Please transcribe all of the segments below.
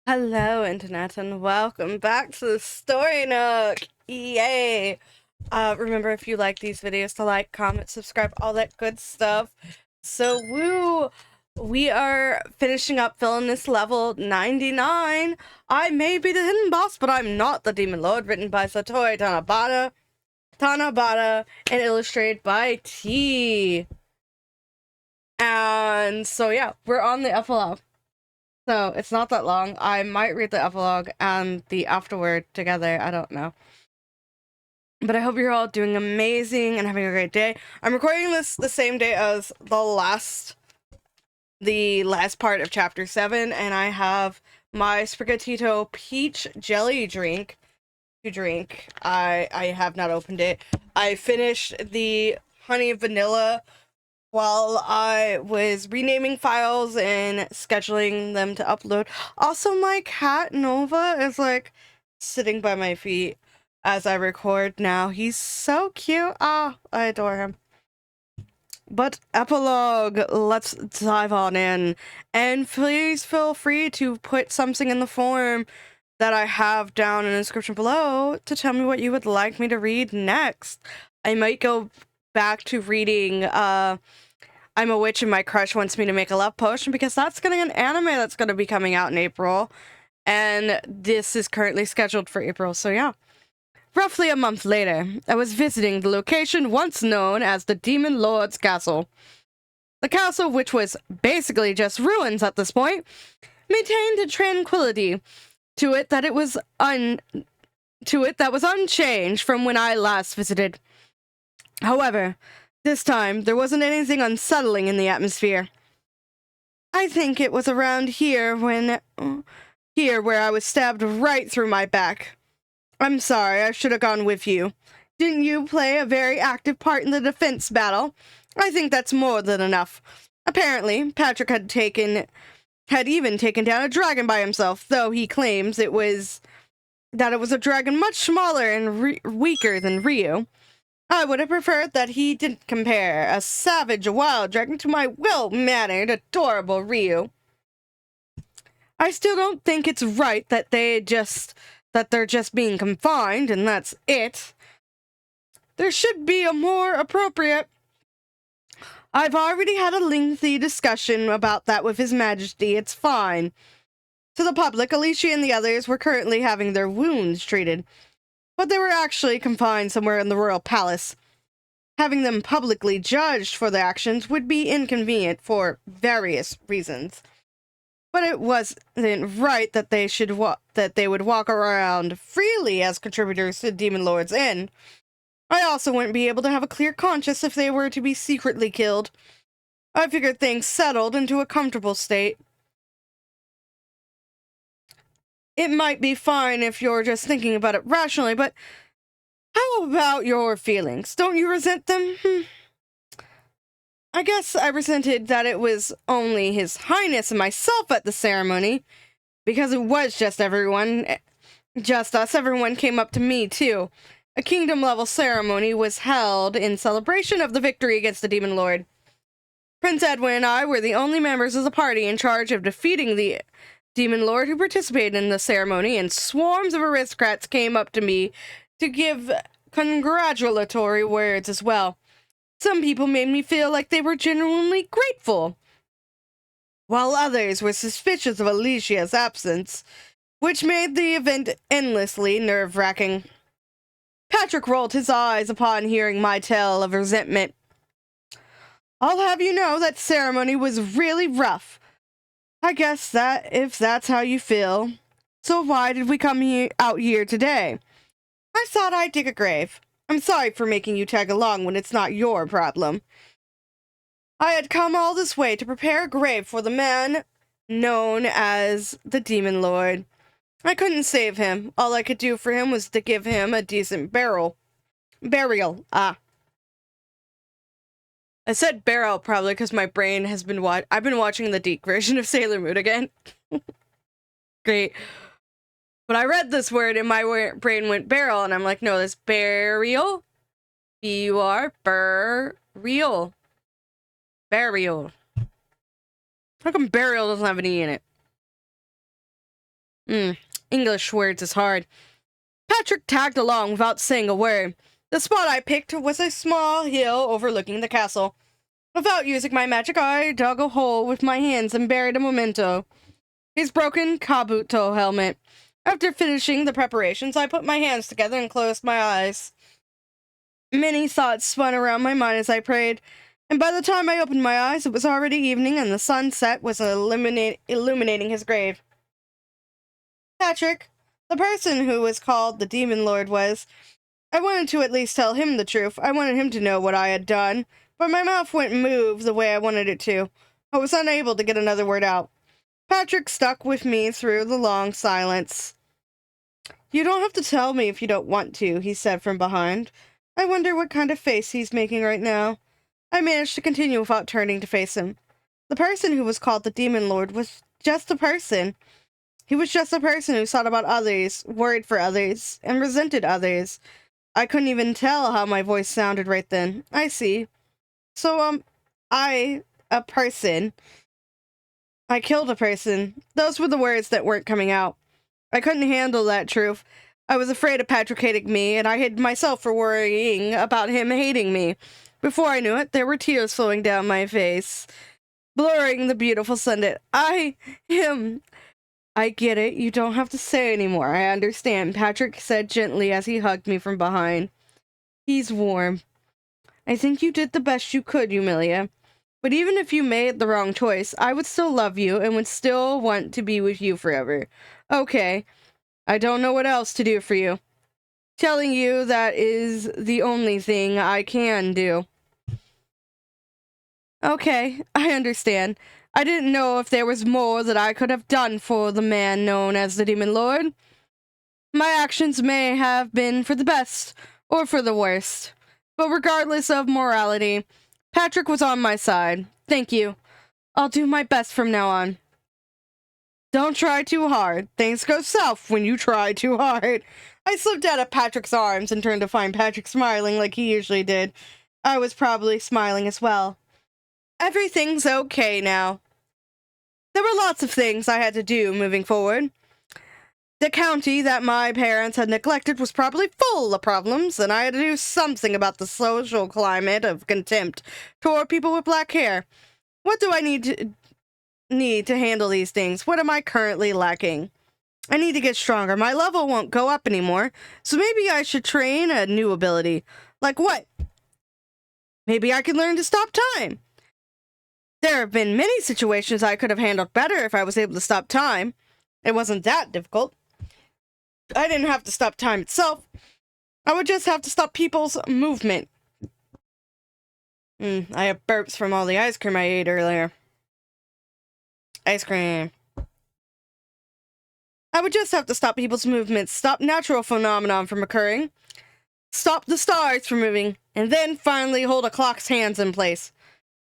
Hello, Internet, and welcome back to the Story Nook! Yay! Remember, if you like these videos, to like, comment, subscribe, all that good stuff. So, woo! We are finishing up Villainess Level 99. I may be the hidden boss, but I'm not the Demon Lord, written by Satoru Tanabata, and illustrated by T. And so, yeah, we're on the epilogue. So, it's not that long. I might read the epilogue and the afterword together. I don't know. But I hope you're all doing amazing and having a great day. I'm recording this the same day as the last part of Chapter 7, and I have my Spaghettito Peach Jelly drink to drink. I have not opened it. I finished the Honey Vanilla while I was renaming files and scheduling them to upload. Also, my cat Nova is like sitting by my feet as I record now. He's so cute. Ah, I adore him. But epilogue, let's dive on in. And please feel free to put something in the form that I have down in the description below to tell me what you would like me to read next. I might go back to reading I'm a Witch and My Crush Wants Me to Make a Love Potion, because that's getting an anime that's going to be coming out in April. And this is currently scheduled for April, so yeah. Roughly a month later, I was visiting the location once known as the Demon Lord's Castle. The castle, which was basically just ruins at this point, maintained a tranquility to it that was unchanged from when I last visited. However, this time, there wasn't anything unsettling in the atmosphere. I think it was around here where I was stabbed right through my back. I'm sorry, I should have gone with you. Didn't you play a very active part in the defense battle? I think that's more than enough. Apparently, Patrick had even taken down a dragon by himself, though he claims it was a dragon much smaller and weaker than Ryu. I would have preferred that he didn't compare a savage wild dragon to my well-mannered, adorable Ryu. I still don't think it's right that they're just being confined, and that's it. There should be a more appropriate... I've already had a lengthy discussion about that with His Majesty. It's fine. To the public, Alicia and the others were currently having their wounds treated, but they were actually confined somewhere in the royal palace. Having them publicly judged for their actions would be inconvenient for various reasons. But it wasn't right that they would walk around freely as contributors to Demon Lord's Inn. I also wouldn't be able to have a clear conscience if they were to be secretly killed. I figured things settled into a comfortable state. It might be fine if you're just thinking about it rationally, but how about your feelings? Don't you resent them? I guess I resented that it was only His Highness and myself at the ceremony, because it was just us. Everyone came up to me, too. A kingdom-level ceremony was held in celebration of the victory against the Demon Lord. Prince Edwin and I were the only members of the party in charge of defeating the Demon Lord who participated in the ceremony, and swarms of aristocrats came up to me to give congratulatory words as well. Some people made me feel like they were genuinely grateful, while others were suspicious of Alicia's absence, which made the event endlessly nerve-wracking. Patrick rolled his eyes upon hearing my tale of resentment. I'll have you know that ceremony was really rough. I guess that if that's how you feel. So why did we come out here today? I thought I'd dig a grave. I'm sorry for making you tag along when it's not your problem. I had come all this way to prepare a grave for the man known as the Demon Lord. I couldn't save him. All I could do for him was to give him a decent burial. I said barrel probably because my brain has been I've been watching the Deke version of Sailor Moon again. Great. But I read this word and my brain went barrel, and I'm like, no, that's burial. B-U-R, burial. Burial. How come burial doesn't have an E in it? English words is hard. Patrick tagged along without saying a word. The spot I picked was a small hill overlooking the castle. Without using my magic, I dug a hole with my hands and buried a memento. His broken Kabuto helmet. After finishing the preparations, I put my hands together and closed my eyes. Many thoughts spun around my mind as I prayed, and by the time I opened my eyes, it was already evening and the sunset was illuminating his grave. Patrick, the person who was called the Demon Lord, I wanted to at least tell him the truth. I wanted him to know what I had done, but my mouth wouldn't move the way I wanted it to. I was unable to get another word out. Patrick stuck with me through the long silence. You don't have to tell me if you don't want to, he said from behind. I wonder what kind of face he's making right now. I managed to continue without turning to face him. The person who was called the Demon Lord was just a person. He was just a person who thought about others, worried for others, and resented others. I couldn't even tell how my voice sounded right then. I see. So, I killed a person. Those were the words that weren't coming out. I couldn't handle that truth. I was afraid of Patrick hating me, and I hated myself for worrying about him hating me. Before I knew it, there were tears flowing down my face, blurring the beautiful sunset. I get it. You don't have to say anymore. I understand, Patrick said gently as he hugged me from behind. He's warm. I think you did the best you could, Yumilia. But even if you made the wrong choice, I would still love you and would still want to be with you forever. Okay. I don't know what else to do for you. Telling you that is the only thing I can do. Okay, I understand. I didn't know if there was more that I could have done for the man known as the Demon Lord. My actions may have been for the best or for the worst. But regardless of morality, Patrick was on my side. Thank you. I'll do my best from now on. Don't try too hard. Things go south when you try too hard. I slipped out of Patrick's arms and turned to find Patrick smiling like he usually did. I was probably smiling as well. Everything's okay now. There were lots of things I had to do moving forward. The county that my parents had neglected was probably full of problems, and I had to do something about the social climate of contempt toward people with black hair. What do I need to handle these things? What am I currently lacking? I need to get stronger. My level won't go up anymore, so maybe I should train a new ability. Like what? Maybe I can learn to stop time. There have been many situations I could have handled better if I was able to stop time. It wasn't that difficult. I didn't have to stop time itself. I would just have to stop people's movement. I have burps from all the ice cream I ate earlier. Ice cream. I would just have to stop people's movements, stop natural phenomenon from occurring, stop the stars from moving, and then finally hold a clock's hands in place.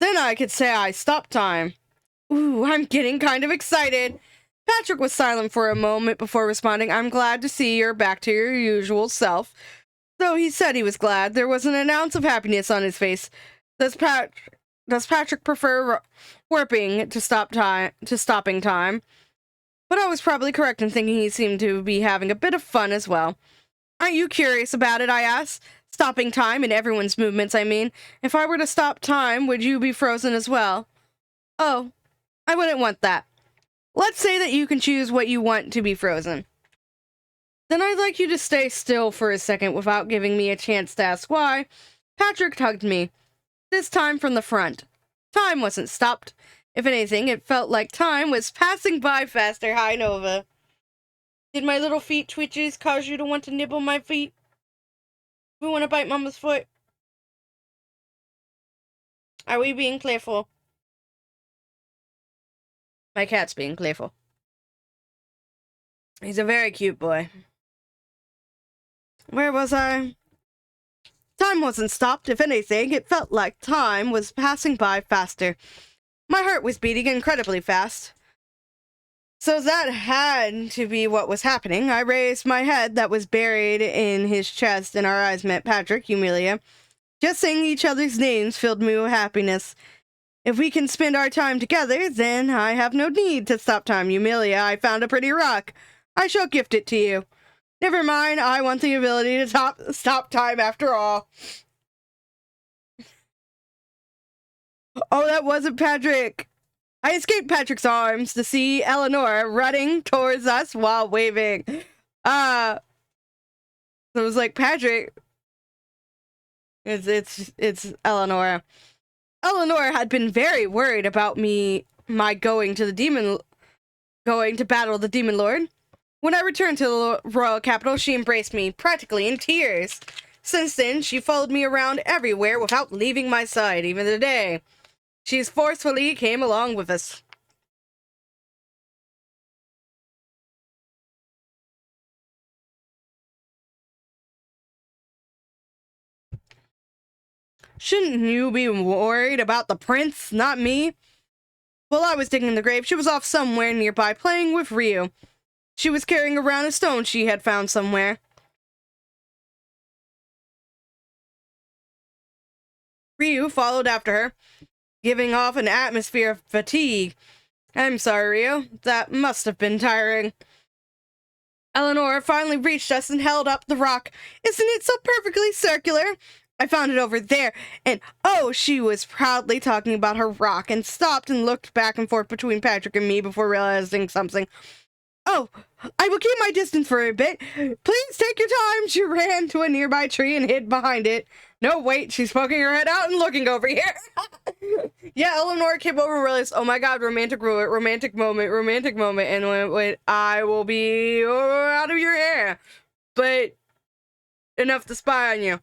Then I could say I stopped time. Ooh, I'm getting kind of excited. Patrick was silent for a moment before responding. I'm glad to see you're back to your usual self. Though he said he was glad, there wasn't an ounce of happiness on his face. Does Patrick prefer warping to stopping time? But I was probably correct in thinking he seemed to be having a bit of fun as well. Aren't you curious about it, I asked. Stopping time and everyone's movements, I mean. If I were to stop time, would you be frozen as well? Oh, I wouldn't want that. Let's say that you can choose what you want to be frozen. Then I'd like you to stay still for a second without giving me a chance to ask why. Patrick tugged me, this time from the front. Time wasn't stopped. If anything, it felt like time was passing by faster. Hi, Nova. Did my little feet twitches cause you to want to nibble my feet? We want to bite Mama's foot? Are we being playful? My cat's being playful. He's a very cute boy. Where was I? Time wasn't stopped. If anything, it felt like time was passing by faster. My heart was beating incredibly fast. So that had to be what was happening. I raised my head that was buried in his chest, and our eyes met. Patrick, Yumilia. Just saying each other's names filled me with happiness. If we can spend our time together, then I have no need to stop time. Yumilia, I found a pretty rock. I shall gift it to you. Never mind, I want the ability to stop time after all. Oh, that wasn't Patrick. I escaped Patrick's arms to see Eleanor running towards us while waving. So it was like, Patrick. It's Eleanor. Eleanor had been very worried about my going to battle the demon lord. When I returned to the royal capital, she embraced me, practically in tears. Since then, she followed me around everywhere without leaving my side, even today. She's forcefully came along with us. Shouldn't you be worried about the prince, not me? While I was digging the grave, she was off somewhere nearby playing with Ryu. She was carrying around a stone she had found somewhere. Ryu followed after her, giving off an atmosphere of fatigue. I'm sorry, Ryu. That must have been tiring. Eleanor finally reached us and held up the rock. Isn't it so perfectly circular? I found it over there, and oh, she was proudly talking about her rock and stopped and looked back and forth between Patrick and me before realizing something. Oh, I will keep my distance for a bit. Please take your time. She ran to a nearby tree and hid behind it. No, wait, she's poking her head out and looking over here. Yeah, Eleanor came over and realized, oh my god, romantic moment, and went, I will be out of your hair, but enough to spy on you.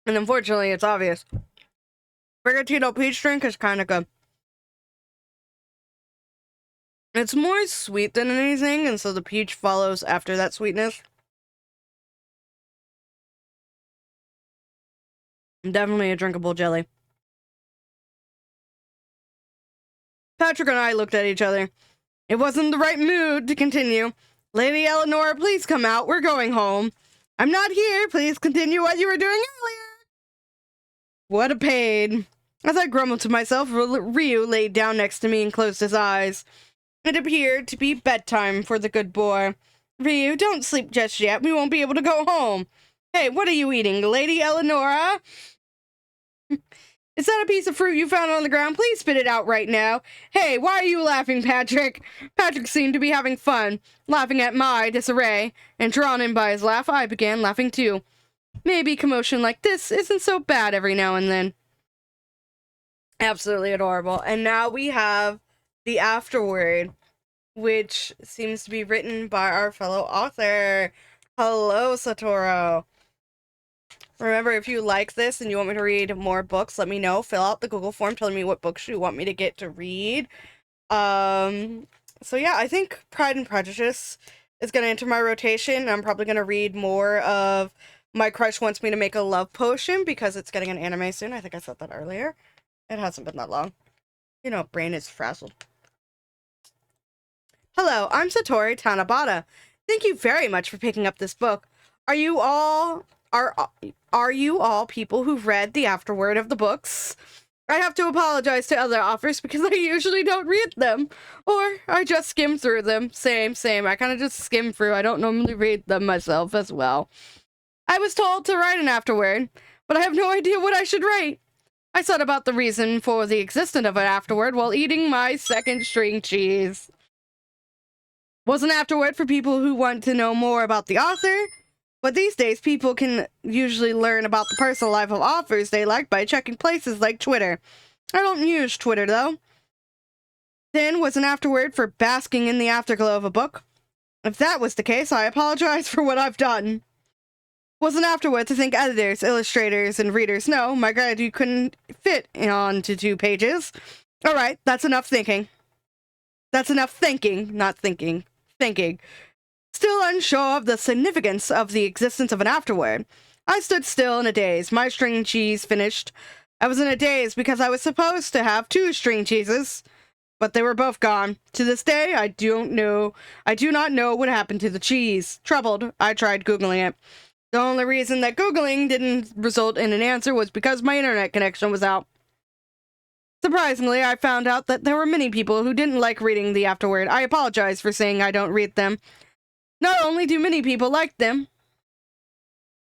And unfortunately, it's obvious. Brigantino peach drink is kind of good. It's more sweet than anything, and so the peach follows after that sweetness. Definitely a drinkable jelly. Patrick and I looked at each other. It wasn't the right mood to continue. Lady Eleanor, please come out. We're going home. I'm not here. Please continue what you were doing earlier. What a pain. As I grumbled to myself, Ryu laid down next to me and closed his eyes. It appeared to be bedtime for the good boy. Ryu, don't sleep just yet. We won't be able to go home. Hey, what are you eating, Lady Eleonora? Is that a piece of fruit you found on the ground? Please spit it out right now. Hey, why are you laughing, Patrick? Patrick seemed to be having fun, laughing at my disarray, and drawn in by his laugh, I began laughing too. Maybe commotion like this isn't so bad every now and then. Absolutely adorable. And now we have the afterword, which seems to be written by our fellow author. Hello, Satoru. Remember, if you like this and you want me to read more books, let me know. Fill out the Google form telling me what books you want me to get to read. So yeah, I think Pride and Prejudice is going to enter my rotation. I'm probably going to read more of My Crush Wants Me to Make a Love Potion because it's getting an anime soon. I think I said that earlier. It hasn't been that long. You know, brain is frazzled. Hello, I'm Satori Tanabata. Thank you very much for picking up this book. Are you all people who've read the afterword of the books? I have to apologize to other authors because I usually don't read them. Or I just skim through them. Same. I kind of just skim through. I don't normally read them myself as well. I was told to write an afterword, but I have no idea what I should write. I thought about the reason for the existence of an afterword while eating my second string cheese. Was an afterword for people who want to know more about the author? But these days, people can usually learn about the personal life of authors they like by checking places like Twitter. I don't use Twitter, though. Then was an afterword for basking in the afterglow of a book. If that was the case, I apologize for what I've done. Was an afterword to thank editors, illustrators, and readers. No, my gratitude couldn't fit onto 2 pages. Alright, that's enough thinking. That's enough thinking, not thinking. Thinking. Still unsure of the significance of the existence of an afterword, I stood still in a daze. My string cheese finished. I was in a daze because I was supposed to have 2 string cheeses, but they were both gone. To this day, I do not know what happened to the cheese. Troubled, I tried Googling it. The only reason that Googling didn't result in an answer was because my internet connection was out. Surprisingly, I found out that there were many people who didn't like reading the afterword. I apologize for saying I don't read them. Not only do many people like them,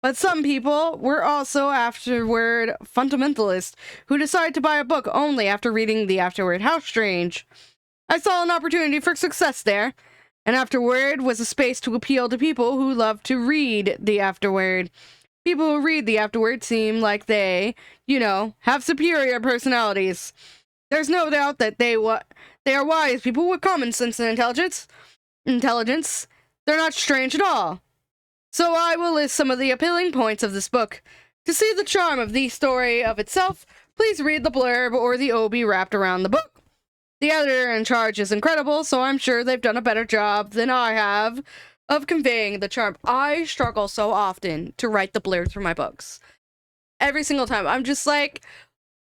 but some people were also afterward fundamentalists who decide to buy a book only after reading the afterword. How strange. I saw an opportunity for success there. An afterword was a space to appeal to people who love to read the afterword. People who read the afterword seem like they, have superior personalities. There's no doubt that they are wise people with common sense and intelligence. They're not strange at all. So I will list some of the appealing points of this book. To see the charm of the story of itself, please read the blurb or the OB wrapped around the book. The editor in charge is incredible, so I'm sure they've done a better job than I have of conveying the charm. I struggle so often to write the blurbs for my books. Every single time. I'm just like,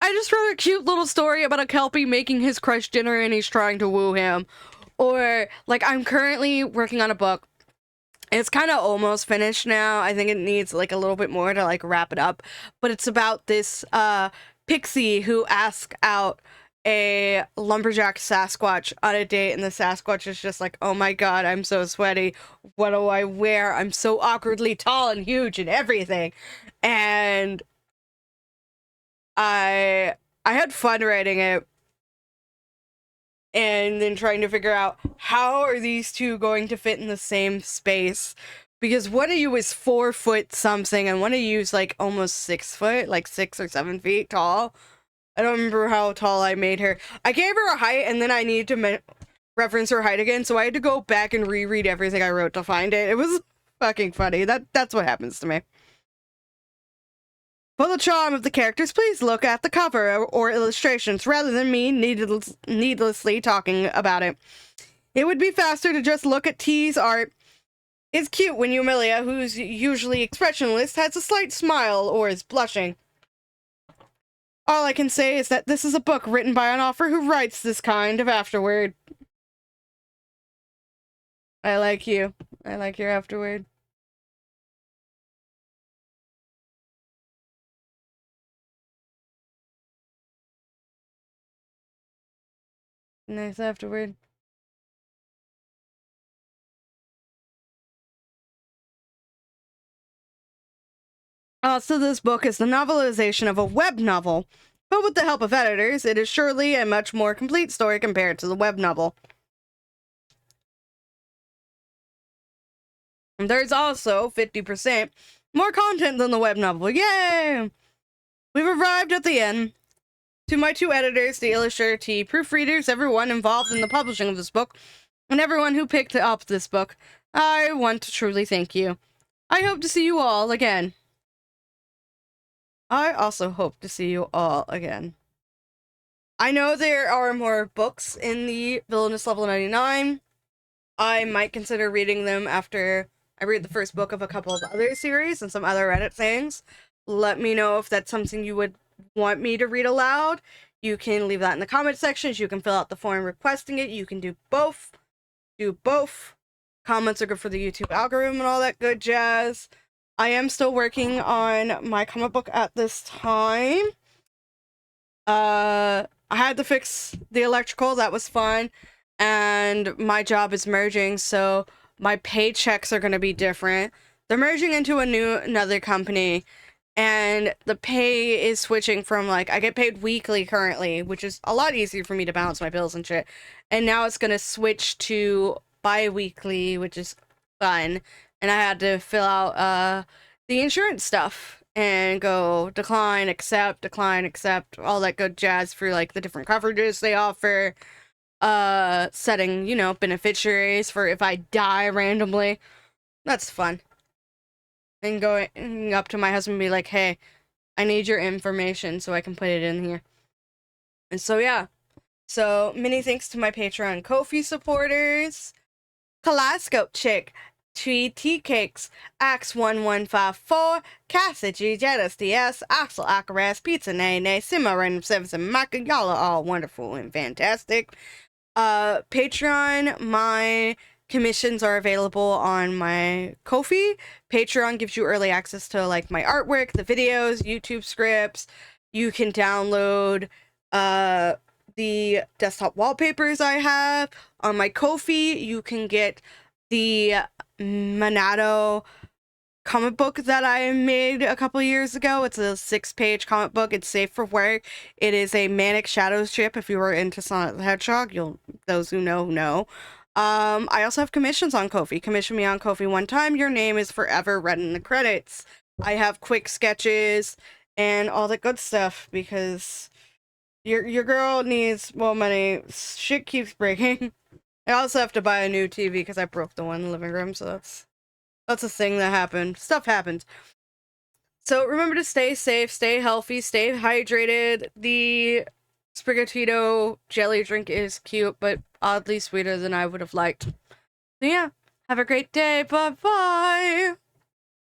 I just wrote a cute little story about a Kelpie making his crush dinner and he's trying to woo him. Or, like, I'm currently working on a book. It's kind of almost finished now. I think it needs, like, a little bit more to, like, wrap it up. But it's about this, pixie who asks out a lumberjack Sasquatch on a date, and the Sasquatch is just like, oh my god, I'm so sweaty. What do I wear? I'm so awkwardly tall and huge and everything. And I had fun writing it. And then trying to figure out how are these two going to fit in the same space, because one of you is 4 foot something and one of you is like almost 6 foot, like 6 or 7 feet tall. I don't remember how tall I made her. I gave her a height and then I needed to reference her height again, so I had to go back and reread everything I wrote to find it. It was fucking funny. That's what happens to me. For the charm of the characters, please look at the cover or illustrations rather than me needlessly talking about it. It would be faster to just look at T's art. It's cute when Yumilia, who's usually expressionless, has a slight smile or is blushing. All I can say is that this is a book written by an author who writes this kind of afterword. I like you. I like your afterword. Nice afterward. So this book is the novelization of a web novel, but with the help of editors, it is surely a much more complete story compared to the web novel. And there's also 50% more content than the web novel. Yay! We've arrived at the end. To my 2 editors, the illustrator, T, proofreaders, everyone involved in the publishing of this book, and everyone who picked up this book, I want to truly thank you. I hope to see you all again. I also hope to see you all again. I know there are more books in the Villainess Level 99. I might consider reading them after I read the first book of a couple of other series and some other Reddit things. Let me know if that's something you would want me to read aloud. You can leave that in the comment sections. You can fill out the form requesting it. You can do both. Comments are good for the YouTube algorithm and all that good jazz. I am still working on my comic book at this time. I had to fix the electrical. That was fun. And my job is merging, so my paychecks are going to be different. They're merging into another company, and the pay is switching from, like, I get paid weekly currently, which is a lot easier for me to balance my bills and shit. And now it's going to switch to bi-weekly, which is fun. And I had to fill out the insurance stuff and go decline, accept, all that good jazz for, like, the different coverages they offer. Setting, beneficiaries for if I die randomly. That's fun. And going up to my husband and be like, hey, I need your information so I can put it in here. And so, yeah. So, many thanks to my Patreon Ko-fi supporters. Kaleidoscope Chick, Tree Tea Cakes, Axe1154, Cassidy, Jettis DS, Axel Akaras, Pizza Nay, Simma Random 7, and Micah. Y'all are all wonderful and fantastic. Patreon, my commissions are available on my Ko-fi. Patreon gives you early access to, like, my artwork, the videos, YouTube scripts. You can download the desktop wallpapers I have. On my Ko-fi, you can get the Monado comic book that I made a couple years ago. It's a 6-page comic book. It's safe for work. It is a Manic Shadows strip. If you were into Sonic the Hedgehog, those who know. I also have commissions on Ko-fi. Commission me on Ko-fi one time, your name is forever read in the credits. I have quick sketches and all that good stuff because your girl needs more money. Shit keeps breaking. I also have to buy a new TV because I broke the one in the living room, so that's a thing that happened. Stuff happens. So remember to stay safe, stay healthy, stay hydrated. The Sprigatito jelly drink is cute, but oddly sweeter than I would have liked. So yeah, have a great day. Bye-bye!